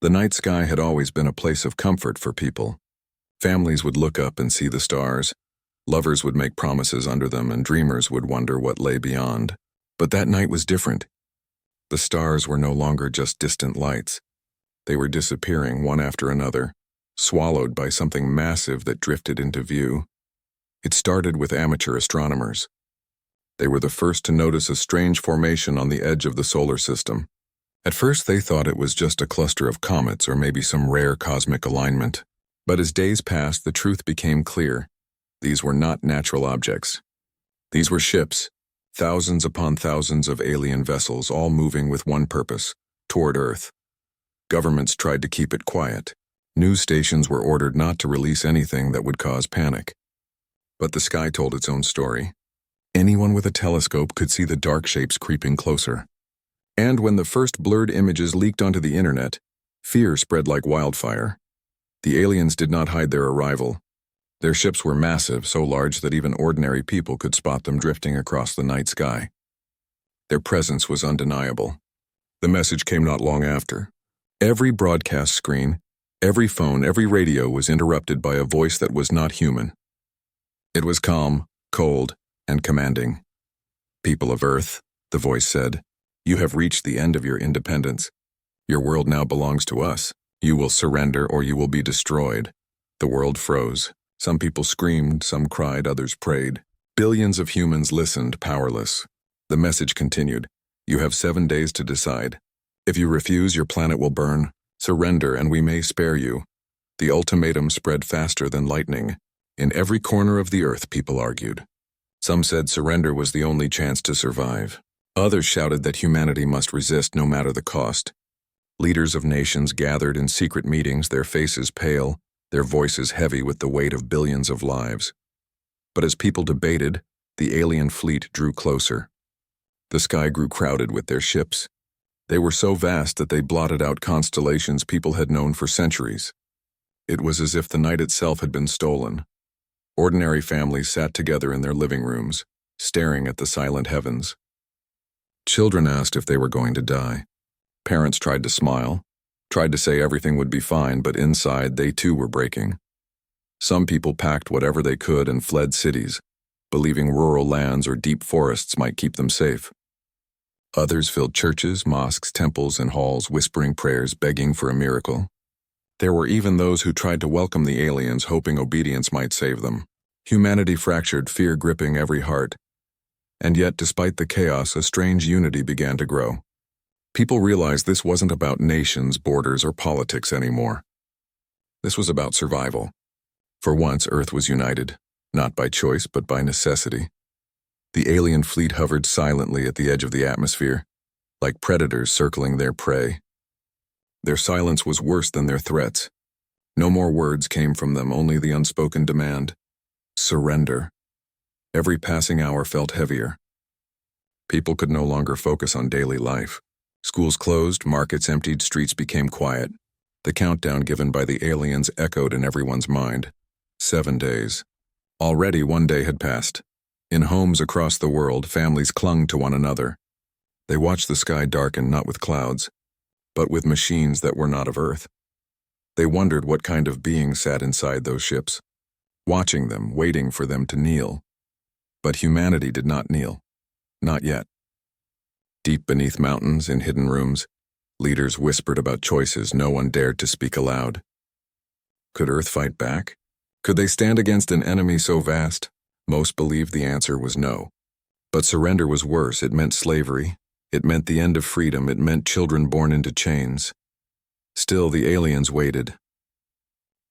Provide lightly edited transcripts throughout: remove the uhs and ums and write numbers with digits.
The night sky had always been a place of comfort for people. Families would look up and see the stars. Lovers would make promises under them, and dreamers would wonder what lay beyond. But that night was different. The stars were no longer just distant lights. They were disappearing one after another, swallowed by something massive that drifted into view. It started with amateur astronomers. They were the first to notice a strange formation on the edge of the solar system. At first they thought it was just a cluster of comets or maybe some rare cosmic alignment. But as days passed, the truth became clear. These were not natural objects. These were ships, thousands upon thousands of alien vessels, all moving with one purpose, toward Earth. Governments tried to keep it quiet. News stations were ordered not to release anything that would cause panic. But the sky told its own story. Anyone with a telescope could see the dark shapes creeping closer. And when the first blurred images leaked onto the internet, fear spread like wildfire. The aliens did not hide their arrival. Their ships were massive, so large that even ordinary people could spot them drifting across the night sky. Their presence was undeniable. The message came not long after. Every broadcast screen, every phone, every radio was interrupted by a voice that was not human. It was calm, cold, and commanding. "People of Earth," the voice said, "you have reached the end of your independence. Your world now belongs to us. You will surrender or you will be destroyed." The world froze. Some people screamed, some cried, others prayed. Billions of humans listened, powerless. The message continued. "You have 7 days to decide. If you refuse, your planet will burn. Surrender, and we may spare you." The ultimatum spread faster than lightning. In every corner of the Earth, people argued. Some said surrender was the only chance to survive. Others shouted that humanity must resist no matter the cost. Leaders of nations gathered in secret meetings, their faces pale, their voices heavy with the weight of billions of lives. But as people debated, the alien fleet drew closer. The sky grew crowded with their ships. They were so vast that they blotted out constellations people had known for centuries. It was as if the night itself had been stolen. Ordinary families sat together in their living rooms, staring at the silent heavens. Children asked if they were going to die. Parents tried to smile, tried to say everything would be fine, but inside they too were breaking. Some people packed whatever they could and fled cities, believing rural lands or deep forests might keep them safe. Others filled churches, mosques, temples, and halls, whispering prayers, begging for a miracle. There were even those who tried to welcome the aliens, hoping obedience might save them. Humanity fractured, fear gripping every heart. And yet, despite the chaos, a strange unity began to grow. People realized this wasn't about nations, borders, or politics anymore. This was about survival. For once, Earth was united, not by choice, but by necessity. The alien fleet hovered silently at the edge of the atmosphere, like predators circling their prey. Their silence was worse than their threats. No more words came from them, only the unspoken demand. Surrender. Every passing hour felt heavier. People could no longer focus on daily life. Schools closed, markets emptied, streets became quiet. The countdown given by the aliens echoed in everyone's mind. 7 days. Already 1 day had passed. In homes across the world, families clung to one another. They watched the sky darken not with clouds, but with machines that were not of Earth. They wondered what kind of being sat inside those ships, watching them, waiting for them to kneel. But humanity did not kneel. Not yet. Deep beneath mountains, in hidden rooms, leaders whispered about choices no one dared to speak aloud. Could Earth fight back? Could they stand against an enemy so vast? Most believed the answer was no. But surrender was worse. It meant slavery. It meant the end of freedom. It meant children born into chains. Still, the aliens waited.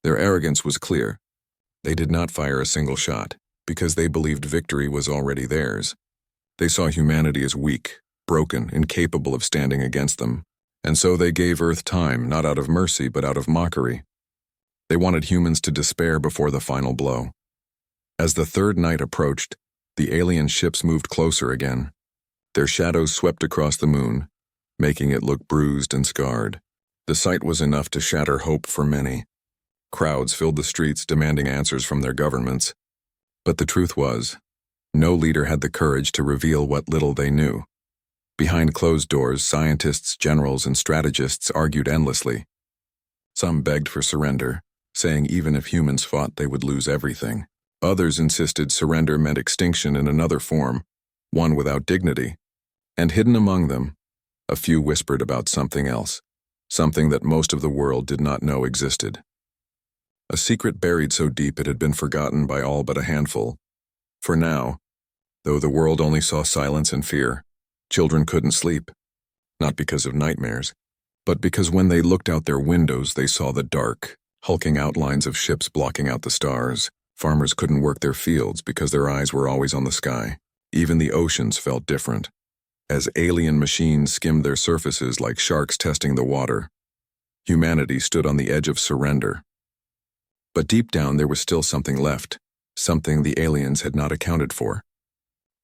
Their arrogance was clear. They did not fire a single shot, because they believed victory was already theirs. They saw humanity as weak, broken, incapable of standing against them, and so they gave Earth time, not out of mercy, but out of mockery. They wanted humans to despair before the final blow. As the third night approached, the alien ships moved closer again. Their shadows swept across the moon, making it look bruised and scarred. The sight was enough to shatter hope for many. Crowds filled the streets demanding answers from their governments. But the truth was, no leader had the courage to reveal what little they knew. Behind closed doors, scientists, generals, and strategists argued endlessly. Some begged for surrender, saying even if humans fought, they would lose everything. Others insisted surrender meant extinction in another form, one without dignity. And hidden among them, a few whispered about something else, something that most of the world did not know existed. A secret buried so deep it had been forgotten by all but a handful. For now, though the world only saw silence and fear, children couldn't sleep, not because of nightmares, but because when they looked out their windows they saw the dark, hulking outlines of ships blocking out the stars. Farmers couldn't work their fields because their eyes were always on the sky. Even the oceans felt different, as alien machines skimmed their surfaces like sharks testing the water. Humanity stood on the edge of surrender. But deep down there was still something left, something the aliens had not accounted for.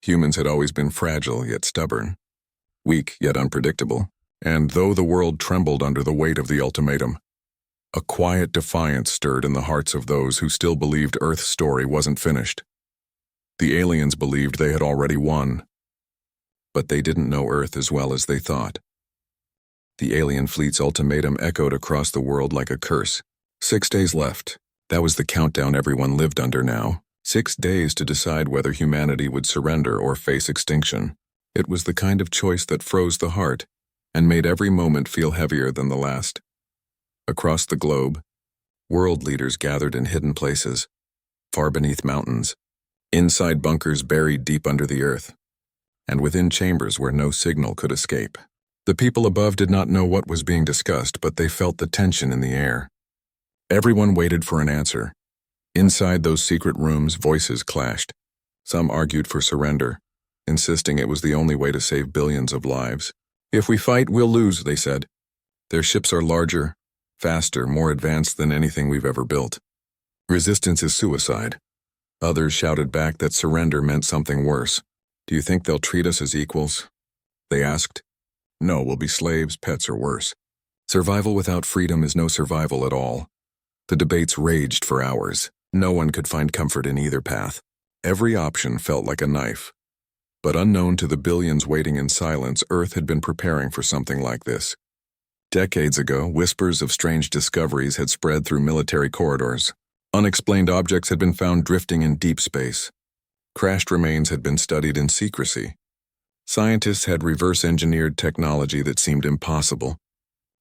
Humans had always been fragile yet stubborn, weak yet unpredictable, and though the world trembled under the weight of the ultimatum, a quiet defiance stirred in the hearts of those who still believed Earth's story wasn't finished. The aliens believed they had already won, but they didn't know Earth as well as they thought. The alien fleet's ultimatum echoed across the world like a curse. 6 days left. That was the countdown everyone lived under now. 6 days to decide whether humanity would surrender or face extinction. It was the kind of choice that froze the heart and made every moment feel heavier than the last. Across the globe, world leaders gathered in hidden places, far beneath mountains, inside bunkers buried deep under the earth, and within chambers where no signal could escape. The people above did not know what was being discussed, but they felt the tension in the air. Everyone waited for an answer. Inside those secret rooms, voices clashed. Some argued for surrender, insisting it was the only way to save billions of lives. "If we fight, we'll lose," they said. "Their ships are larger, faster, more advanced than anything we've ever built. Resistance is suicide." Others shouted back that surrender meant something worse. "Do you think they'll treat us as equals?" they asked. "No, we'll be slaves, pets, or worse. Survival without freedom is no survival at all." The debates raged for hours. No one could find comfort in either path. Every option felt like a knife. But unknown to the billions waiting in silence, Earth had been preparing for something like this. Decades ago, whispers of strange discoveries had spread through military corridors. Unexplained objects had been found drifting in deep space. Crashed remains had been studied in secrecy. Scientists had reverse-engineered technology that seemed impossible.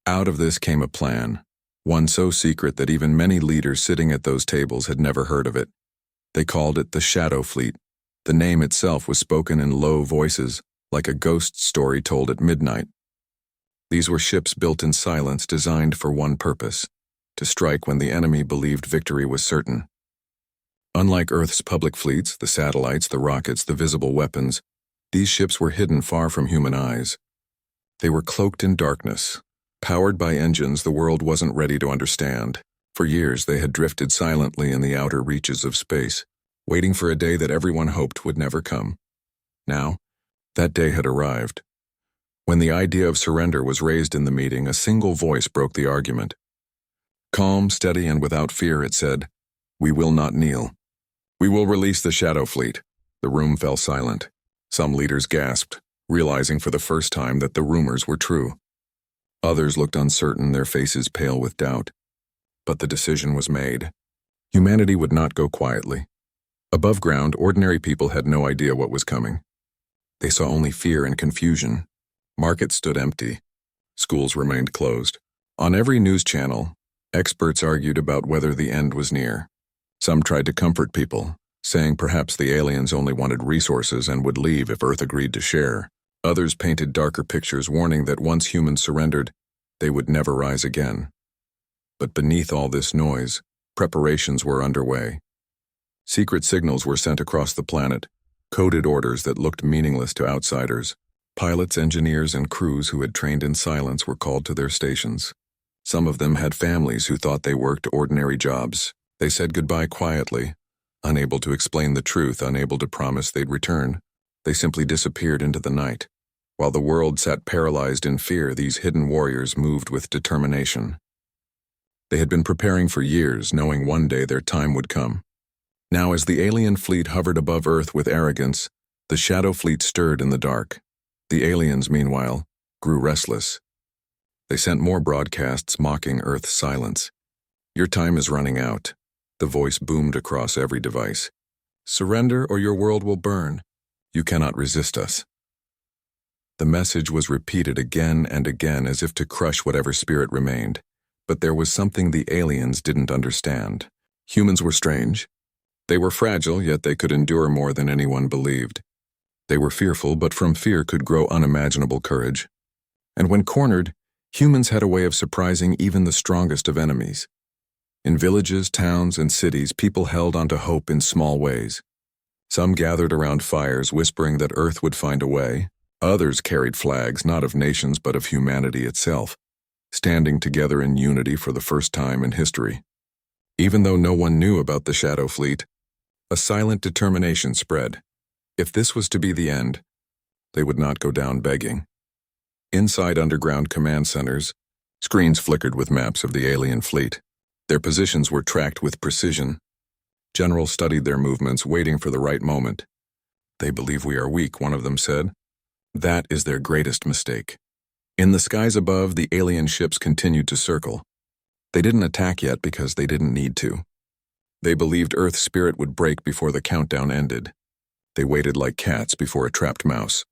Out of this came a plan, one so secret that even many leaders sitting at those tables had never heard of it. They called it the Shadow Fleet. The name itself was spoken in low voices, like a ghost story told at midnight. These were ships built in silence, designed for one purpose: to strike when the enemy believed victory was certain. Unlike Earth's public fleets, the satellites, the rockets, the visible weapons, these ships were hidden far from human eyes. They were cloaked in darkness, powered by engines the world wasn't ready to understand. For years they had drifted silently in the outer reaches of space, waiting for a day that everyone hoped would never come. Now, that day had arrived. When the idea of surrender was raised in the meeting, a single voice broke the argument. Calm, steady, and without fear, it said, "We will not kneel. We will release the Shadow Fleet." The room fell silent. Some leaders gasped, realizing for the first time that the rumors were true. Others looked uncertain, their faces pale with doubt. But the decision was made. Humanity would not go quietly. Above ground, ordinary people had no idea what was coming. They saw only fear and confusion. Markets stood empty. Schools remained closed. On every news channel, experts argued about whether the end was near. Some tried to comfort people, saying perhaps the aliens only wanted resources and would leave if Earth agreed to share. Others painted darker pictures, warning that once humans surrendered, they would never rise again. But beneath all this noise, preparations were underway. Secret signals were sent across the planet, coded orders that looked meaningless to outsiders. Pilots, engineers, and crews who had trained in silence were called to their stations. Some of them had families who thought they worked ordinary jobs. They said goodbye quietly, unable to explain the truth, unable to promise they'd return. They simply disappeared into the night. While the world sat paralyzed in fear, these hidden warriors moved with determination. They had been preparing for years, knowing one day their time would come. Now, as the alien fleet hovered above Earth with arrogance, the Shadow Fleet stirred in the dark. The aliens, meanwhile, grew restless. They sent more broadcasts mocking Earth's silence. "Your time is running out." The voice boomed across every device. "Surrender or your world will burn. You cannot resist us." The message was repeated again and again as if to crush whatever spirit remained. But there was something the aliens didn't understand. Humans were strange. They were fragile, yet they could endure more than anyone believed. They were fearful, but from fear could grow unimaginable courage. And when cornered, humans had a way of surprising even the strongest of enemies. In villages, towns, and cities, people held onto hope in small ways. Some gathered around fires, whispering that Earth would find a way. Others carried flags, not of nations but of humanity itself, standing together in unity for the first time in history. Even though no one knew about the Shadow Fleet, a silent determination spread. If this was to be the end, they would not go down begging. Inside underground command centers, screens flickered with maps of the alien fleet. Their positions were tracked with precision. Generals studied their movements, waiting for the right moment. "They believe we are weak," one of them said. "That is their greatest mistake." In the skies above, the alien ships continued to circle. They didn't attack yet because they didn't need to. They believed Earth's spirit would break before the countdown ended. They waited like cats before a trapped mouse.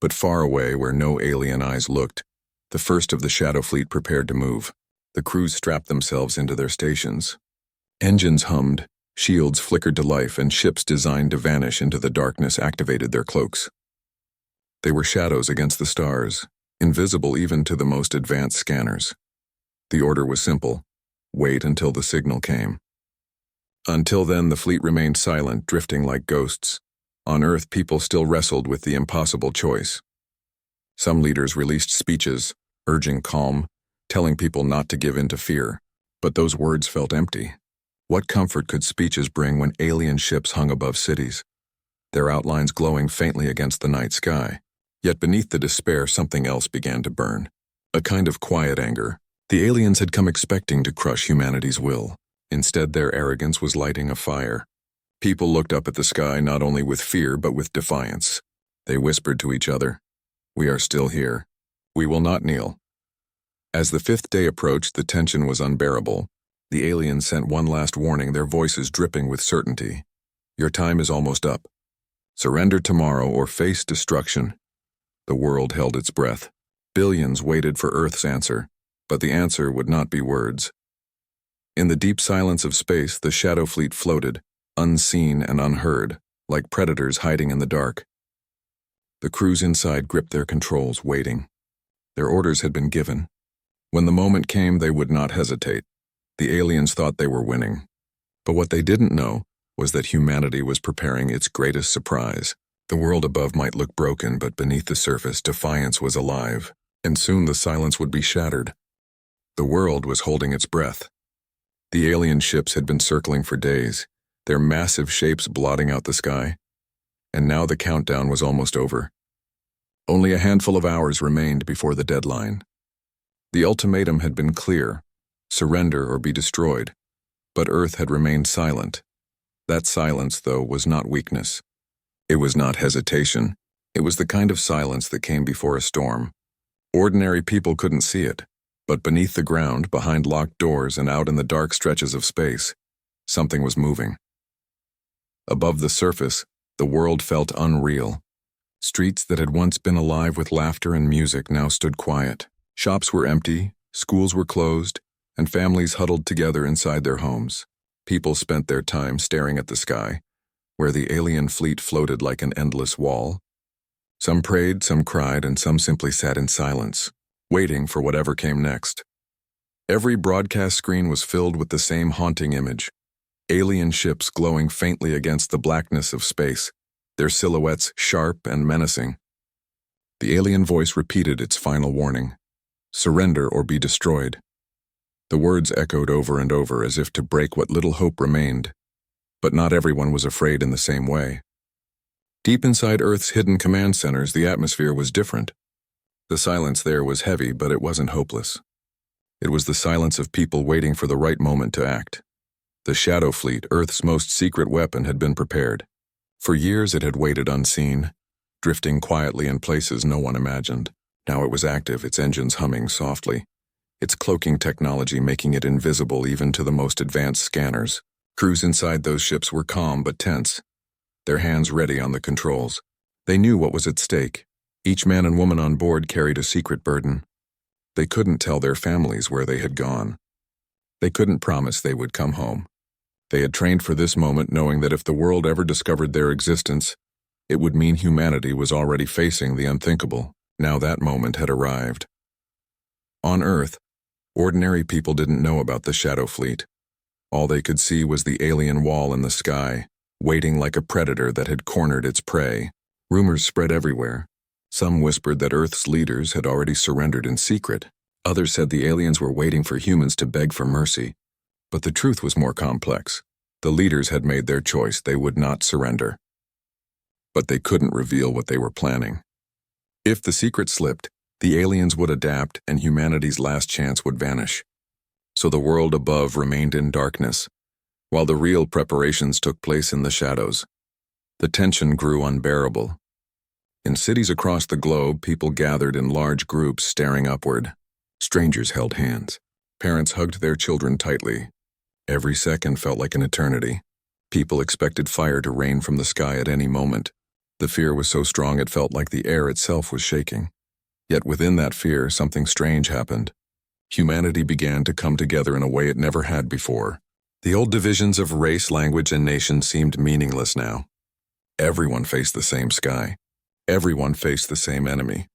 But far away, where no alien eyes looked, the first of the Shadow Fleet prepared to move. The crews strapped themselves into their stations. Engines hummed, shields flickered to life, and ships designed to vanish into the darkness activated their cloaks. They were shadows against the stars, invisible even to the most advanced scanners. The order was simple: wait until the signal came. Until then, the fleet remained silent, drifting like ghosts. On Earth, people still wrestled with the impossible choice. Some leaders released speeches, urging calm, telling people not to give in to fear. But those words felt empty. What comfort could speeches bring when alien ships hung above cities, their outlines glowing faintly against the night sky? Yet beneath the despair, something else began to burn. A kind of quiet anger. The aliens had come expecting to crush humanity's will. Instead, their arrogance was lighting a fire. People looked up at the sky not only with fear but with defiance. They whispered to each other, "We are still here. We will not kneel." As the fifth day approached, the tension was unbearable. The aliens sent one last warning, their voices dripping with certainty. "Your time is almost up. Surrender tomorrow or face destruction." The world held its breath. Billions waited for Earth's answer, but the answer would not be words. In the deep silence of space, the Shadow Fleet floated, unseen and unheard, like predators hiding in the dark. The crews inside gripped their controls, waiting. Their orders had been given. When the moment came, they would not hesitate. The aliens thought they were winning. But what they didn't know was that humanity was preparing its greatest surprise. The world above might look broken, but beneath the surface, defiance was alive, and soon the silence would be shattered. The world was holding its breath. The alien ships had been circling for days, their massive shapes blotting out the sky. And now the countdown was almost over. Only a handful of hours remained before the deadline. The ultimatum had been clear: surrender or be destroyed. But Earth had remained silent. That silence, though, was not weakness. It was not hesitation. It was the kind of silence that came before a storm. Ordinary people couldn't see it. But beneath the ground, behind locked doors and out in the dark stretches of space, something was moving. Above the surface, the world felt unreal. Streets that had once been alive with laughter and music now stood quiet. Shops were empty, schools were closed, and families huddled together inside their homes. People spent their time staring at the sky, where the alien fleet floated like an endless wall. Some prayed, some cried, and some simply sat in silence, waiting for whatever came next. Every broadcast screen was filled with the same haunting image: alien ships glowing faintly against the blackness of space, their silhouettes sharp and menacing. The alien voice repeated its final warning: surrender or be destroyed. The words echoed over and over as if to break what little hope remained. But not everyone was afraid in the same way. Deep inside Earth's hidden command centers, the atmosphere was different. The silence there was heavy, but it wasn't hopeless. It was the silence of people waiting for the right moment to act. The Shadow Fleet, Earth's most secret weapon, had been prepared. For years it had waited unseen, drifting quietly in places no one imagined. Now it was active, its engines humming softly, its cloaking technology making it invisible even to the most advanced scanners. Crews inside those ships were calm but tense, their hands ready on the controls. They knew what was at stake. Each man and woman on board carried a secret burden. They couldn't tell their families where they had gone. They couldn't promise they would come home. They had trained for this moment, knowing that if the world ever discovered their existence, it would mean humanity was already facing the unthinkable. Now that moment had arrived. On Earth, ordinary people didn't know about the Shadow Fleet. All they could see was the alien wall in the sky, waiting like a predator that had cornered its prey. Rumors spread everywhere. Some whispered that Earth's leaders had already surrendered in secret. Others said the aliens were waiting for humans to beg for mercy. But the truth was more complex. The leaders had made their choice. They would not surrender. But they couldn't reveal what they were planning. If the secret slipped, the aliens would adapt and humanity's last chance would vanish. So the world above remained in darkness, while the real preparations took place in the shadows. The tension grew unbearable. In cities across the globe, people gathered in large groups staring upward. Strangers held hands. Parents hugged their children tightly. Every second felt like an eternity. People expected fire to rain from the sky at any moment. The fear was so strong it felt like the air itself was shaking. Yet within that fear, something strange happened. Humanity began to come together in a way it never had before. The old divisions of race, language, and nation seemed meaningless now. Everyone faced the same sky. Everyone faced the same enemy.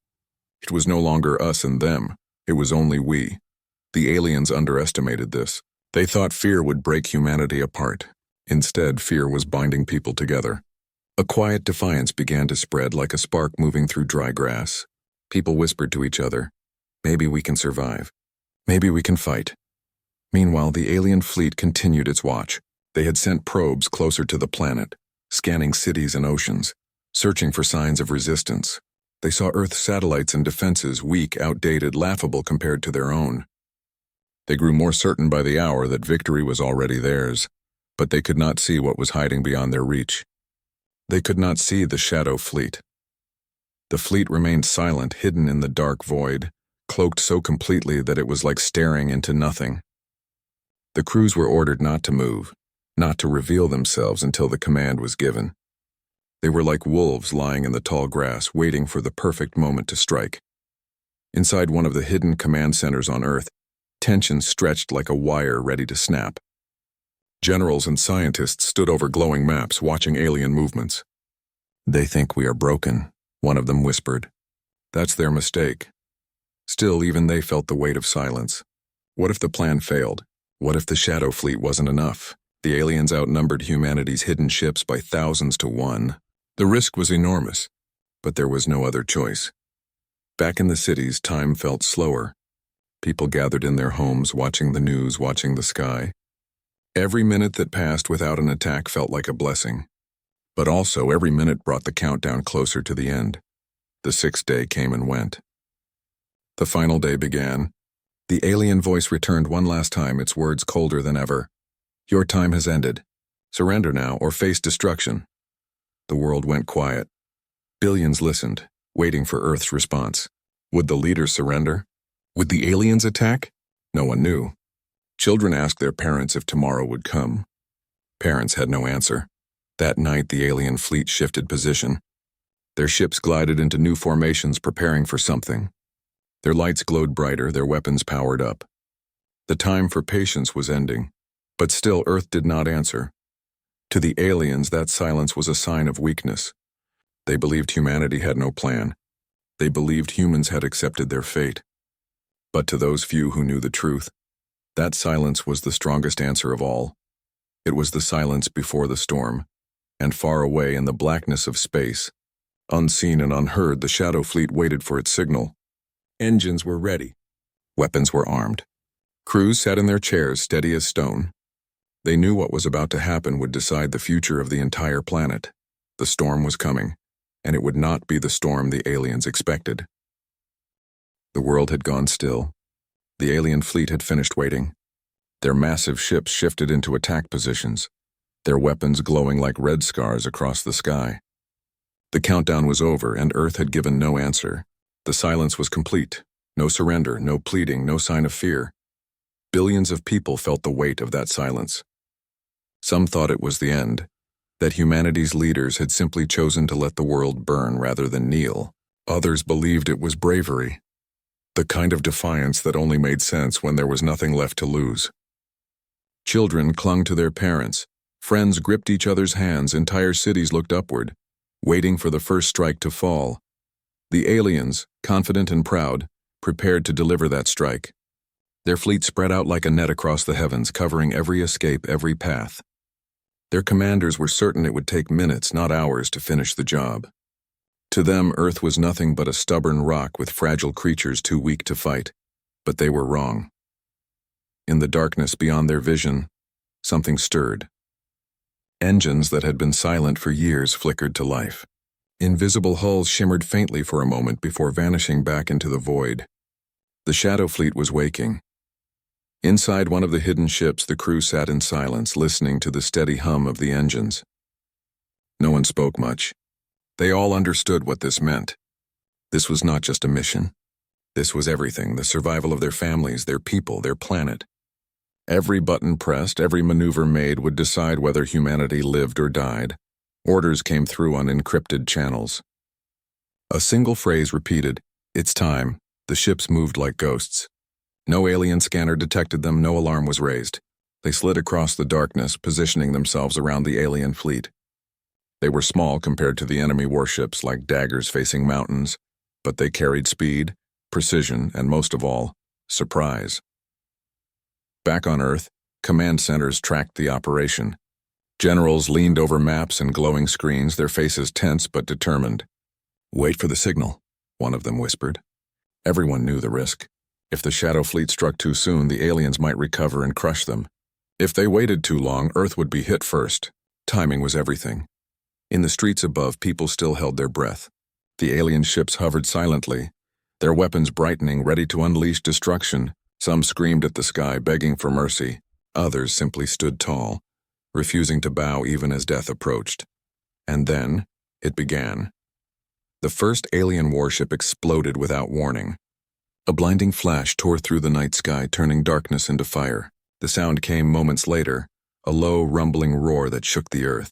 It was no longer us and them. It was only we. The aliens underestimated this. They thought fear would break humanity apart. Instead, fear was binding people together. A quiet defiance began to spread like a spark moving through dry grass. People whispered to each other, "Maybe we can survive. Maybe we can fight." Meanwhile, the alien fleet continued its watch. They had sent probes closer to the planet, scanning cities and oceans, searching for signs of resistance. They saw Earth's satellites and defenses weak, outdated, laughable compared to their own. They grew more certain by the hour that victory was already theirs, but they could not see what was hiding beyond their reach. They could not see the Shadow Fleet. The fleet remained silent, hidden in the dark void, cloaked so completely that it was like staring into nothing. The crews were ordered not to move, not to reveal themselves until the command was given. They were like wolves lying in the tall grass, waiting for the perfect moment to strike. Inside one of the hidden command centers on Earth, tension stretched like a wire ready to snap. Generals and scientists stood over glowing maps, watching alien movements. "They think we are broken," one of them whispered. "That's their mistake." Still, even they felt the weight of silence. What if the plan failed? What if the Shadow Fleet wasn't enough? The aliens outnumbered humanity's hidden ships by thousands to one. The risk was enormous, but there was no other choice. Back in the cities, time felt slower. People gathered in their homes, watching the news, watching the sky. Every minute that passed without an attack felt like a blessing. But also, every minute brought the countdown closer to the end. The sixth day came and went. The final day began. The alien voice returned one last time, its words colder than ever. "Your time has ended. Surrender now or face destruction." The world went quiet. Billions listened, waiting for Earth's response. Would the leaders surrender? Would the aliens attack? No one knew. Children asked their parents if tomorrow would come. Parents had no answer. That night, the alien fleet shifted position. Their ships glided into new formations, preparing for something. Their lights glowed brighter, their weapons powered up. The time for patience was ending, but still Earth did not answer. To the aliens, that silence was a sign of weakness. They believed humanity had no plan. They believed humans had accepted their fate. But to those few who knew the truth, that silence was the strongest answer of all. It was the silence before the storm, and far away in the blackness of space, unseen and unheard, the Shadow Fleet waited for its signal. Engines were ready. Weapons were armed. Crews sat in their chairs, steady as stone. They knew what was about to happen would decide the future of the entire planet. The storm was coming, and it would not be the storm the aliens expected. The world had gone still. The alien fleet had finished waiting. Their massive ships shifted into attack positions, their weapons glowing like red scars across the sky. The countdown was over, and Earth had given no answer. The silence was complete. No surrender, no pleading, no sign of fear. Billions of people felt the weight of that silence. Some thought it was the end, that humanity's leaders had simply chosen to let the world burn rather than kneel. Others believed it was bravery, the kind of defiance that only made sense when there was nothing left to lose. Children clung to their parents. Friends gripped each other's hands. Entire cities looked upward, waiting for the first strike to fall. The aliens, confident and proud, prepared to deliver that strike. Their fleet spread out like a net across the heavens, covering every escape, every path. Their commanders were certain it would take minutes, not hours, to finish the job. To them, Earth was nothing but a stubborn rock with fragile creatures too weak to fight. But they were wrong. In the darkness beyond their vision, something stirred. Engines that had been silent for years flickered to life. Invisible hulls shimmered faintly for a moment before vanishing back into the void. The Shadow Fleet was waking. Inside one of the hidden ships, the crew sat in silence, listening to the steady hum of the engines. No one spoke much. They all understood what this meant. This was not just a mission. This was everything, the survival of their families, their people, their planet. Every button pressed, every maneuver made would decide whether humanity lived or died. Orders came through on encrypted channels. A single phrase repeated, "It's time." The ships moved like ghosts. No alien scanner detected them, no alarm was raised. They slid across the darkness, positioning themselves around the alien fleet. They were small compared to the enemy warships, like daggers facing mountains, but they carried speed, precision, and most of all, surprise. Back on Earth, command centers tracked the operation. Generals leaned over maps and glowing screens, their faces tense but determined. "Wait for the signal," one of them whispered. Everyone knew the risk. If the Shadow Fleet struck too soon, the aliens might recover and crush them. If they waited too long, Earth would be hit first. Timing was everything. In the streets above, people still held their breath. The alien ships hovered silently, their weapons brightening, ready to unleash destruction. Some screamed at the sky, begging for mercy. Others simply stood tall, refusing to bow even as death approached. And then, it began. The first alien warship exploded without warning. A blinding flash tore through the night sky, turning darkness into fire. The sound came moments later, a low, rumbling roar that shook the earth.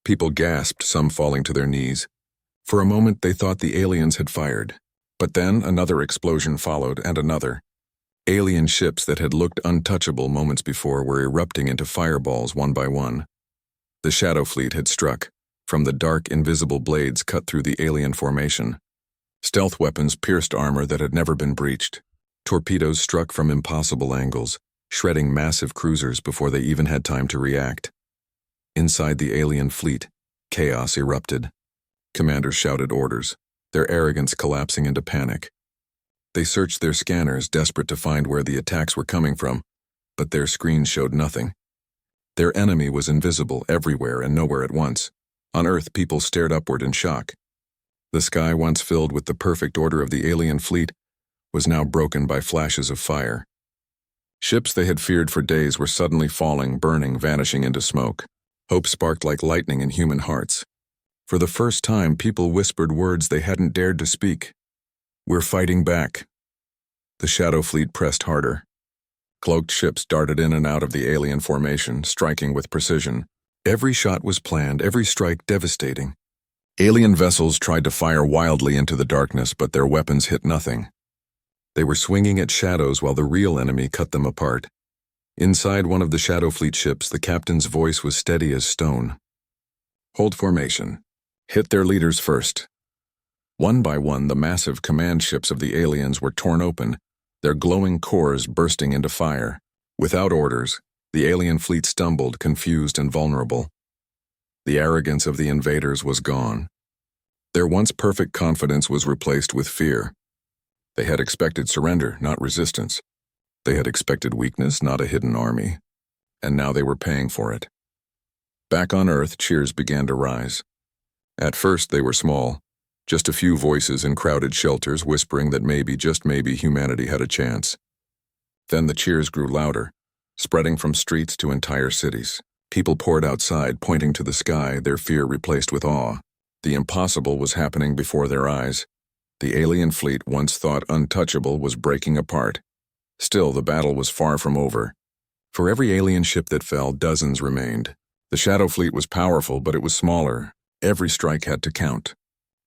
People gasped, some falling to their knees. For a moment, they thought the aliens had fired. But then another explosion followed, and another. Alien ships that had looked untouchable moments before were erupting into fireballs one by one. The Shadow Fleet had struck. From the dark, invisible blades cut through the alien formation. Stealth weapons pierced armor that had never been breached. Torpedoes struck from impossible angles, shredding massive cruisers before they even had time to react. Inside the alien fleet, chaos erupted. Commanders shouted orders, their arrogance collapsing into panic. They searched their scanners, desperate to find where the attacks were coming from, but their screens showed nothing. Their enemy was invisible everywhere and nowhere at once. On Earth, people stared upward in shock. The sky, once filled with the perfect order of the alien fleet, was now broken by flashes of fire. Ships they had feared for days were suddenly falling, burning, vanishing into smoke. Hope sparked like lightning in human hearts. For the first time, people whispered words they hadn't dared to speak. "We're fighting back." The Shadow Fleet pressed harder. Cloaked ships darted in and out of the alien formation, striking with precision. Every shot was planned, every strike devastating. Alien vessels tried to fire wildly into the darkness, but their weapons hit nothing. They were swinging at shadows while the real enemy cut them apart. Inside one of the Shadow Fleet ships, the captain's voice was steady as stone. "Hold formation. Hit their leaders first." One by one, the massive command ships of the aliens were torn open, their glowing cores bursting into fire. Without orders, the alien fleet stumbled, confused and vulnerable. The arrogance of the invaders was gone. Their once perfect confidence was replaced with fear. They had expected surrender, not resistance. They had expected weakness, not a hidden army. And now they were paying for it. Back on Earth, cheers began to rise. At first, they were small, just a few voices in crowded shelters whispering that maybe, just maybe, humanity had a chance. Then the cheers grew louder, spreading from streets to entire cities. People poured outside, pointing to the sky, their fear replaced with awe. The impossible was happening before their eyes. The alien fleet, once thought untouchable, was breaking apart. Still, the battle was far from over. For every alien ship that fell, dozens remained. The Shadow Fleet was powerful, but it was smaller. Every strike had to count.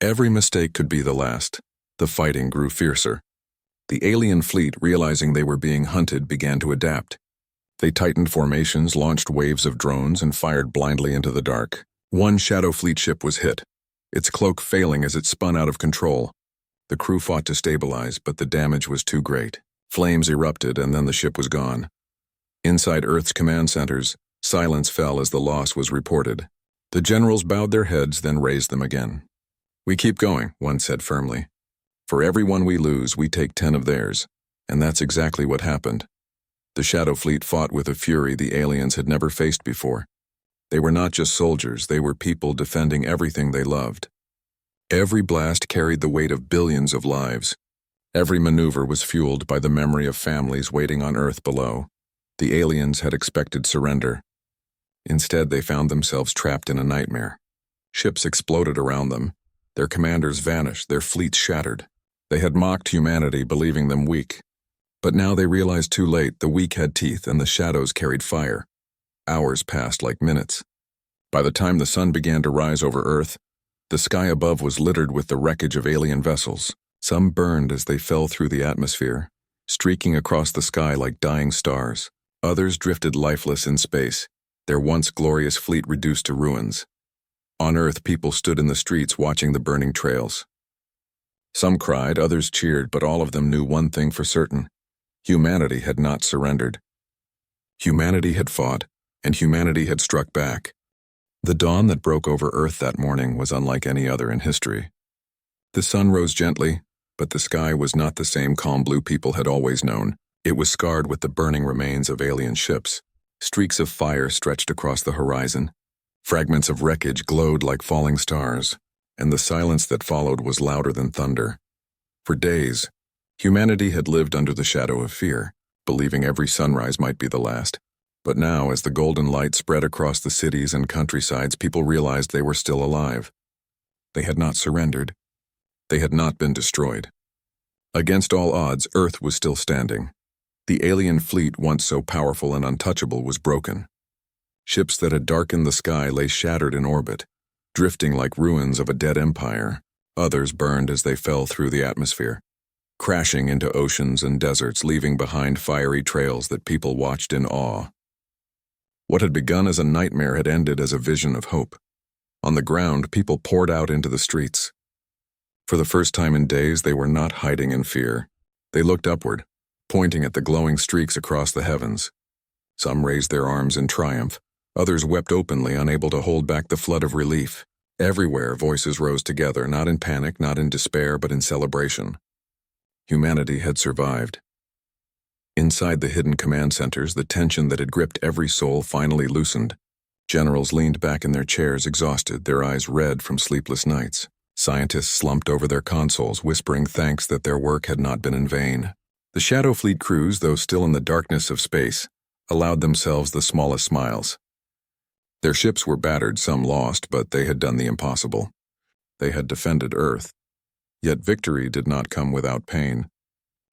Every mistake could be the last. The fighting grew fiercer. The alien fleet, realizing they were being hunted, began to adapt. They tightened formations, launched waves of drones, and fired blindly into the dark. One Shadow Fleet ship was hit, its cloak failing as it spun out of control. The crew fought to stabilize, but the damage was too great. Flames erupted, and then the ship was gone. Inside Earth's command centers, silence fell as the loss was reported. The generals bowed their heads, then raised them again. "We keep going," one said firmly. "For every one we lose, we take 10 of theirs." And that's exactly what happened. The Shadow Fleet fought with a fury the aliens had never faced before. They were not just soldiers, they were people defending everything they loved. Every blast carried the weight of billions of lives. Every maneuver was fueled by the memory of families waiting on Earth below. The aliens had expected surrender. Instead, they found themselves trapped in a nightmare. Ships exploded around them. Their commanders vanished, their fleets shattered. They had mocked humanity, believing them weak. But now they realized too late the weak had teeth and the shadows carried fire. Hours passed like minutes. By the time the sun began to rise over Earth, the sky above was littered with the wreckage of alien vessels. Some burned as they fell through the atmosphere, streaking across the sky like dying stars. Others drifted lifeless in space, their once glorious fleet reduced to ruins. On Earth, people stood in the streets watching the burning trails. Some cried, others cheered, but all of them knew one thing for certain. Humanity had not surrendered. Humanity had fought, and humanity had struck back. The dawn that broke over Earth that morning was unlike any other in history. The sun rose gently, but the sky was not the same calm blue people had always known. It was scarred with the burning remains of alien ships. Streaks of fire stretched across the horizon. Fragments of wreckage glowed like falling stars, and the silence that followed was louder than thunder. For days, humanity had lived under the shadow of fear, believing every sunrise might be the last. But now, as the golden light spread across the cities and countrysides, people realized they were still alive. They had not surrendered. They had not been destroyed. Against all odds, Earth was still standing. The alien fleet, once so powerful and untouchable, was broken. Ships that had darkened the sky lay shattered in orbit, drifting like ruins of a dead empire. Others burned as they fell through the atmosphere, crashing into oceans and deserts, leaving behind fiery trails that people watched in awe. What had begun as a nightmare had ended as a vision of hope. On the ground, people poured out into the streets. For the first time in days, they were not hiding in fear. They looked upward, pointing at the glowing streaks across the heavens. Some raised their arms in triumph. Others wept openly, unable to hold back the flood of relief. Everywhere, voices rose together, not in panic, not in despair, but in celebration. Humanity had survived. Inside the hidden command centers, the tension that had gripped every soul finally loosened. Generals leaned back in their chairs, exhausted, their eyes red from sleepless nights. Scientists slumped over their consoles, whispering thanks that their work had not been in vain. The Shadow Fleet crews, though still in the darkness of space, allowed themselves the smallest smiles. Their ships were battered, some lost, but they had done the impossible. They had defended Earth. Yet victory did not come without pain.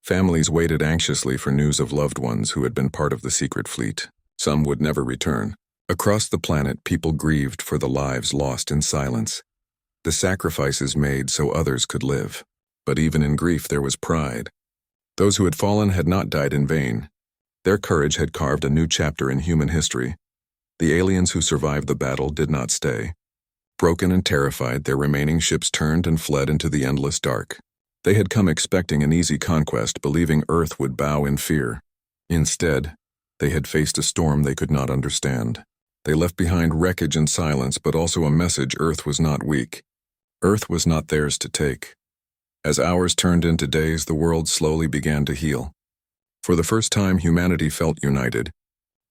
Families waited anxiously for news of loved ones who had been part of the secret fleet. Some would never return. Across the planet, people grieved for the lives lost in silence, the sacrifices made so others could live. But even in grief, there was pride. Those who had fallen had not died in vain. Their courage had carved a new chapter in human history. The aliens who survived the battle did not stay. Broken and terrified, their remaining ships turned and fled into the endless dark. They had come expecting an easy conquest, believing Earth would bow in fear. Instead, they had faced a storm they could not understand. They left behind wreckage and silence, but also a message: Earth was not weak. Earth was not theirs to take. As hours turned into days, the world slowly began to heal. For the first time, humanity felt united.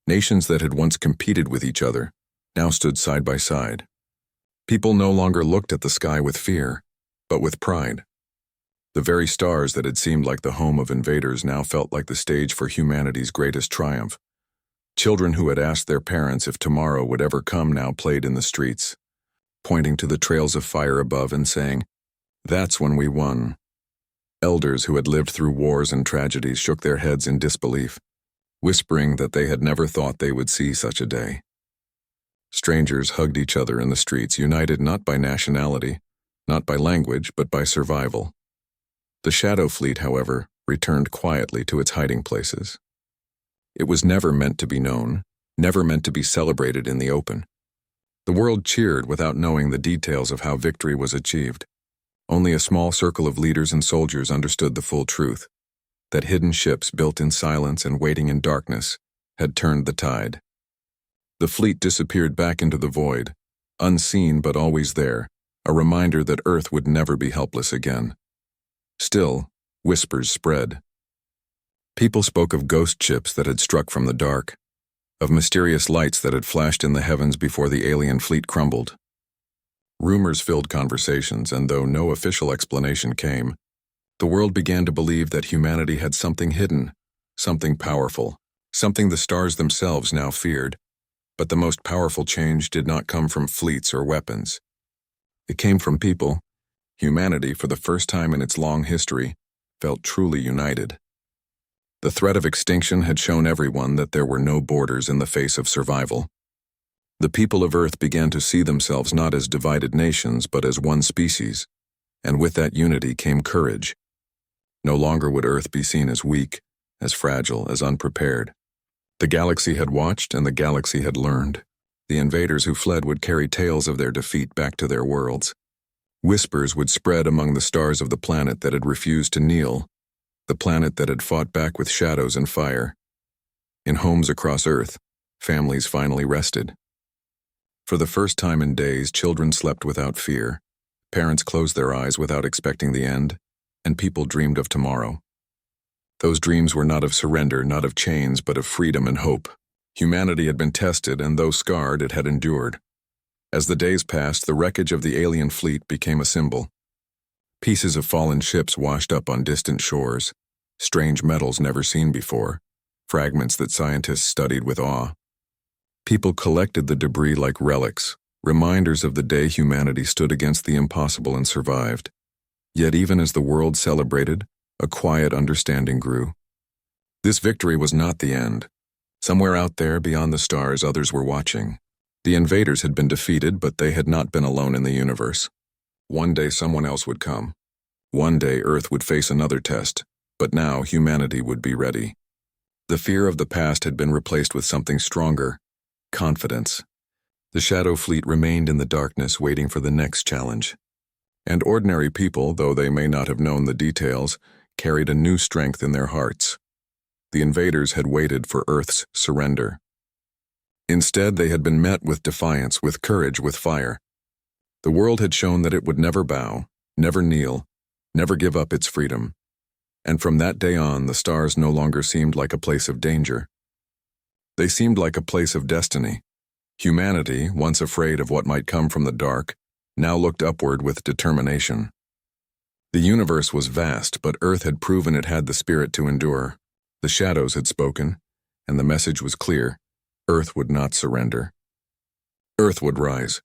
Nations that had once competed with each other now stood side by side. People no longer looked at the sky with fear, but with pride. The very stars that had seemed like the home of invaders now felt like the stage for humanity's greatest triumph. Children who had asked their parents if tomorrow would ever come now played in the streets, pointing to the trails of fire above and saying, "That's when we won." Elders who had lived through wars and tragedies shook their heads in disbelief, whispering that they had never thought they would see such a day. Strangers hugged each other in the streets, united not by nationality, not by language, but by survival. The Shadow Fleet, however, returned quietly to its hiding places. It was never meant to be known, never meant to be celebrated in the open. The world cheered without knowing the details of how victory was achieved. Only a small circle of leaders and soldiers understood the full truth, that hidden ships built in silence and waiting in darkness had turned the tide. The fleet disappeared back into the void, unseen but always there, a reminder that Earth would never be helpless again. Still, whispers spread. People spoke of ghost ships that had struck from the dark, of mysterious lights that had flashed in the heavens before the alien fleet crumbled. Rumors filled conversations, and though no official explanation came, the world began to believe that humanity had something hidden, something powerful, something the stars themselves now feared. But the most powerful change did not come from fleets or weapons. It came from people. Humanity, for the first time in its long history, felt truly united. The threat of extinction had shown everyone that there were no borders in the face of survival. The people of Earth began to see themselves not as divided nations, but as one species, and with that unity came courage. No longer would Earth be seen as weak, as fragile, as unprepared. The galaxy had watched, and the galaxy had learned. The invaders who fled would carry tales of their defeat back to their worlds. Whispers would spread among the stars of the planet that had refused to kneel, the planet that had fought back with shadows and fire. In homes across Earth, families finally rested. For the first time in days, children slept without fear, parents closed their eyes without expecting the end, and people dreamed of tomorrow. Those dreams were not of surrender, not of chains, but of freedom and hope. Humanity had been tested, and though scarred, it had endured. As the days passed, the wreckage of the alien fleet became a symbol. Pieces of fallen ships washed up on distant shores, strange metals never seen before, fragments that scientists studied with awe. People collected the debris like relics, reminders of the day humanity stood against the impossible and survived. Yet even as the world celebrated, a quiet understanding grew. This victory was not the end. Somewhere out there, beyond the stars, others were watching. The invaders had been defeated, but they had not been alone in the universe. One day someone else would come. One day Earth would face another test, but now humanity would be ready. The fear of the past had been replaced with something stronger: confidence. The Shadow Fleet remained in the darkness, waiting for the next challenge. And ordinary people, though they may not have known the details, carried a new strength in their hearts. The invaders had waited for Earth's surrender. Instead, they had been met with defiance, with courage, with fire. The world had shown that it would never bow, never kneel, never give up its freedom. And from that day on, the stars no longer seemed like a place of danger. They seemed like a place of destiny. Humanity, once afraid of what might come from the dark, now looked upward with determination. The universe was vast, but Earth had proven it had the spirit to endure. The shadows had spoken, and the message was clear: Earth would not surrender. Earth would rise,